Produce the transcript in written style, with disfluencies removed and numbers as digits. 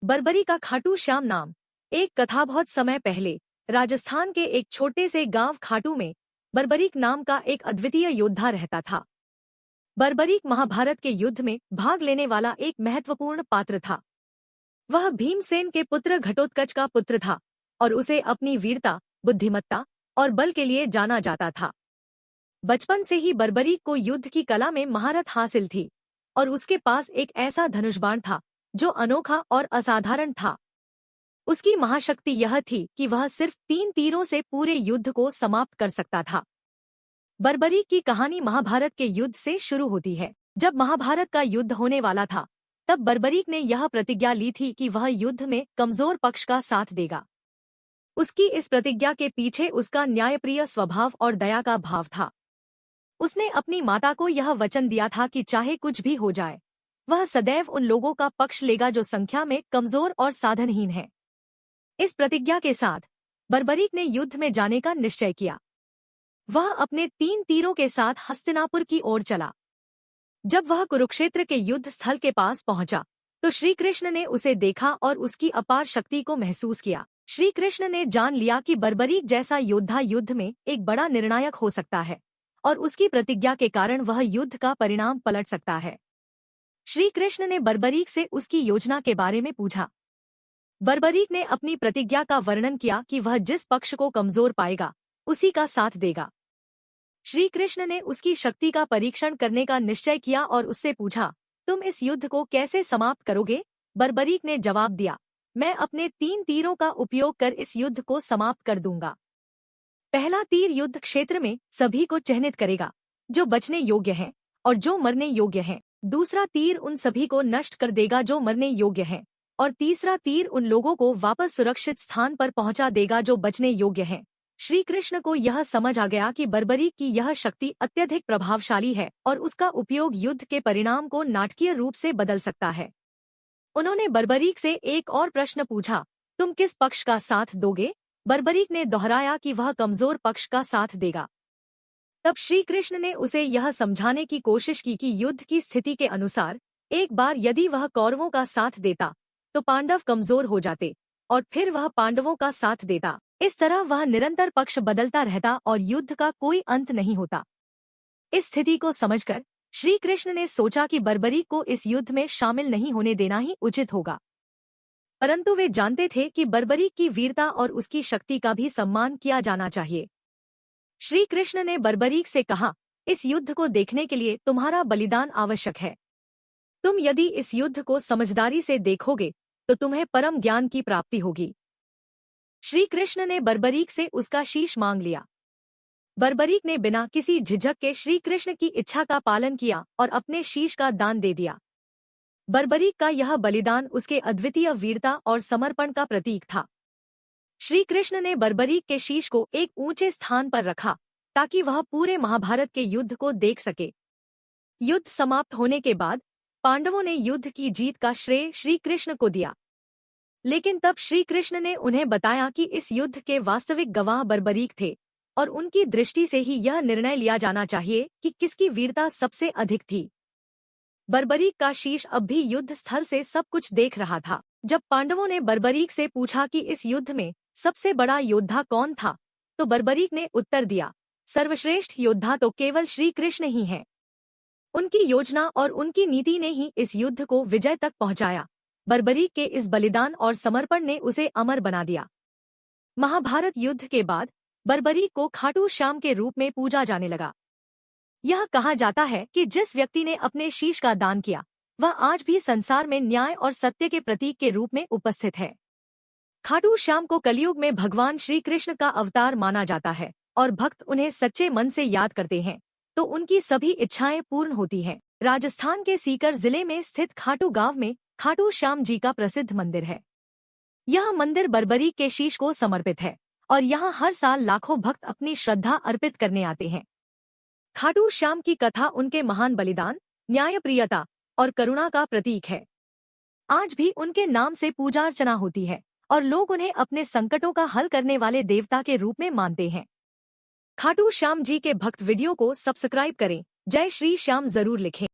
बर्बरी का खाटू श्याम नाम। एक कथा। बहुत समय पहले राजस्थान के एक छोटे से गांव खाटू में बर्बरीक नाम का एक अद्वितीय योद्धा रहता था। बर्बरीक महाभारत के युद्ध में भाग लेने वाला एक महत्वपूर्ण पात्र था। वह भीमसेन के पुत्र घटोत्कच का पुत्र था और उसे अपनी वीरता, बुद्धिमत्ता और बल के लिए जाना जाता था। बचपन से ही बर्बरीक को युद्ध की कला में महारत हासिल थी और उसके पास एक ऐसा धनुष बाण था जो अनोखा और असाधारण था। उसकी महाशक्ति यह थी कि वह सिर्फ 3 तीरों से पूरे युद्ध को समाप्त कर सकता था। बर्बरीक की कहानी महाभारत के युद्ध से शुरू होती है। जब महाभारत का युद्ध होने वाला था, तब बर्बरीक ने यह प्रतिज्ञा ली थी कि वह युद्ध में कमजोर पक्ष का साथ देगा। उसकी इस प्रतिज्ञा के पीछे उसका न्यायप्रिय स्वभाव और दया का भाव था। उसने अपनी माता को यह वचन दिया था कि चाहे कुछ भी हो जाए, वह सदैव उन लोगों का पक्ष लेगा जो संख्या में कमजोर और साधनहीन हैं। इस प्रतिज्ञा के साथ बर्बरीक ने युद्ध में जाने का निश्चय किया। वह अपने 3 तीरों के साथ हस्तिनापुर की ओर चला। जब वह कुरुक्षेत्र के युद्ध स्थल के पास पहुंचा, तो श्री कृष्ण ने उसे देखा और उसकी अपार शक्ति को महसूस किया। श्री कृष्ण ने जान लिया कि बर्बरीक जैसा योद्धा युद्ध में एक बड़ा निर्णायक हो सकता है और उसकी प्रतिज्ञा के कारण वह युद्ध का परिणाम पलट सकता है। श्री कृष्ण ने बर्बरीक से उसकी योजना के बारे में पूछा। बर्बरीक ने अपनी प्रतिज्ञा का वर्णन किया कि वह जिस पक्ष को कमजोर पाएगा, उसी का साथ देगा। श्री कृष्ण ने उसकी शक्ति का परीक्षण करने का निश्चय किया और उससे पूछा, तुम इस युद्ध को कैसे समाप्त करोगे? बर्बरीक ने जवाब दिया, मैं अपने 3 तीरों का उपयोग कर इस युद्ध को समाप्त कर दूंगा। पहला तीर युद्ध क्षेत्र में सभी को चिह्नित करेगा जो बचने योग्य हैं और जो मरने योग्य हैं। दूसरा तीर उन सभी को नष्ट कर देगा जो मरने योग्य हैं और तीसरा तीर उन लोगों को वापस सुरक्षित स्थान पर पहुंचा देगा जो बचने योग्य हैं। श्री कृष्ण को यह समझ आ गया कि बर्बरीक की यह शक्ति अत्यधिक प्रभावशाली है और उसका उपयोग युद्ध के परिणाम को नाटकीय रूप से बदल सकता है। उन्होंने बर्बरीक से एक और प्रश्न पूछा, तुम किस पक्ष का साथ दोगे? बर्बरीक ने दोहराया कि वह कमजोर पक्ष का साथ देगा। तब श्री कृष्ण ने उसे यह समझाने की कोशिश की कि युद्ध की स्थिति के अनुसार एक बार यदि वह कौरवों का साथ देता तो पांडव कमजोर हो जाते और फिर वह पांडवों का साथ देता। इस तरह वह निरंतर पक्ष बदलता रहता और युद्ध का कोई अंत नहीं होता। इस स्थिति को समझकर श्री कृष्ण ने सोचा कि बर्बरीक को इस युद्ध में शामिल नहीं होने देना ही उचित होगा। परंतु वे जानते थे कि बर्बरीक की वीरता और उसकी शक्ति का भी सम्मान किया जाना चाहिए। श्री कृष्ण ने बर्बरीक से कहा, इस युद्ध को देखने के लिए तुम्हारा बलिदान आवश्यक है। तुम यदि इस युद्ध को समझदारी से देखोगे तो तुम्हें परम ज्ञान की प्राप्ति होगी। श्री कृष्ण ने बर्बरीक से उसका शीश मांग लिया। बर्बरीक ने बिना किसी झिझक के श्री कृष्ण की इच्छा का पालन किया और अपने शीश का दान दे दिया। बर्बरीक का यह बलिदान उसके अद्वितीय वीरता और समर्पण का प्रतीक था। श्री कृष्ण ने बर्बरीक के शीश को एक ऊंचे स्थान पर रखा ताकि वह पूरे महाभारत के युद्ध को देख सके। युद्ध समाप्त होने के बाद पांडवों ने युद्ध की जीत का श्रेय श्री कृष्ण को दिया, लेकिन तब श्री कृष्ण ने उन्हें बताया कि इस युद्ध के वास्तविक गवाह बर्बरीक थे और उनकी दृष्टि से ही यह निर्णय लिया जाना चाहिए कि किसकी वीरता सबसे अधिक थी। बर्बरीक का शीश अब भी युद्ध स्थल से सब कुछ देख रहा था। जब पांडवों ने बर्बरीक से पूछा कि इस युद्ध में सबसे बड़ा योद्धा कौन था, तो बर्बरीक ने उत्तर दिया, सर्वश्रेष्ठ योद्धा तो केवल श्री कृष्ण ही हैं। उनकी योजना और उनकी नीति ने ही इस युद्ध को विजय तक पहुंचाया। बर्बरीक के इस बलिदान और समर्पण ने उसे अमर बना दिया। महाभारत युद्ध के बाद बर्बरीक को खाटू श्याम के रूप में पूजा जाने लगा। यह कहा जाता है कि जिस व्यक्ति ने अपने शीश का दान किया, वह आज भी संसार में न्याय और सत्य के प्रतीक के रूप में उपस्थित है। खाटू श्याम को कलयुग में भगवान श्री कृष्ण का अवतार माना जाता है और भक्त उन्हें सच्चे मन से याद करते हैं तो उनकी सभी इच्छाएं पूर्ण होती हैं। राजस्थान के सीकर जिले में स्थित खाटू गांव में खाटू श्याम जी का प्रसिद्ध मंदिर है। यह मंदिर बर्बरीक के शीश को समर्पित है और यहाँ हर साल लाखों भक्त अपनी श्रद्धा अर्पित करने आते हैं। खाटू श्याम की कथा उनके महान बलिदान, न्यायप्रियता और करुणा का प्रतीक है। आज भी उनके नाम से पूजा अर्चना होती है और लोग उन्हें अपने संकटों का हल करने वाले देवता के रूप में मानते हैं। खाटू श्याम जी के भक्त वीडियो को सब्सक्राइब करें। जय श्री श्याम जरूर लिखें।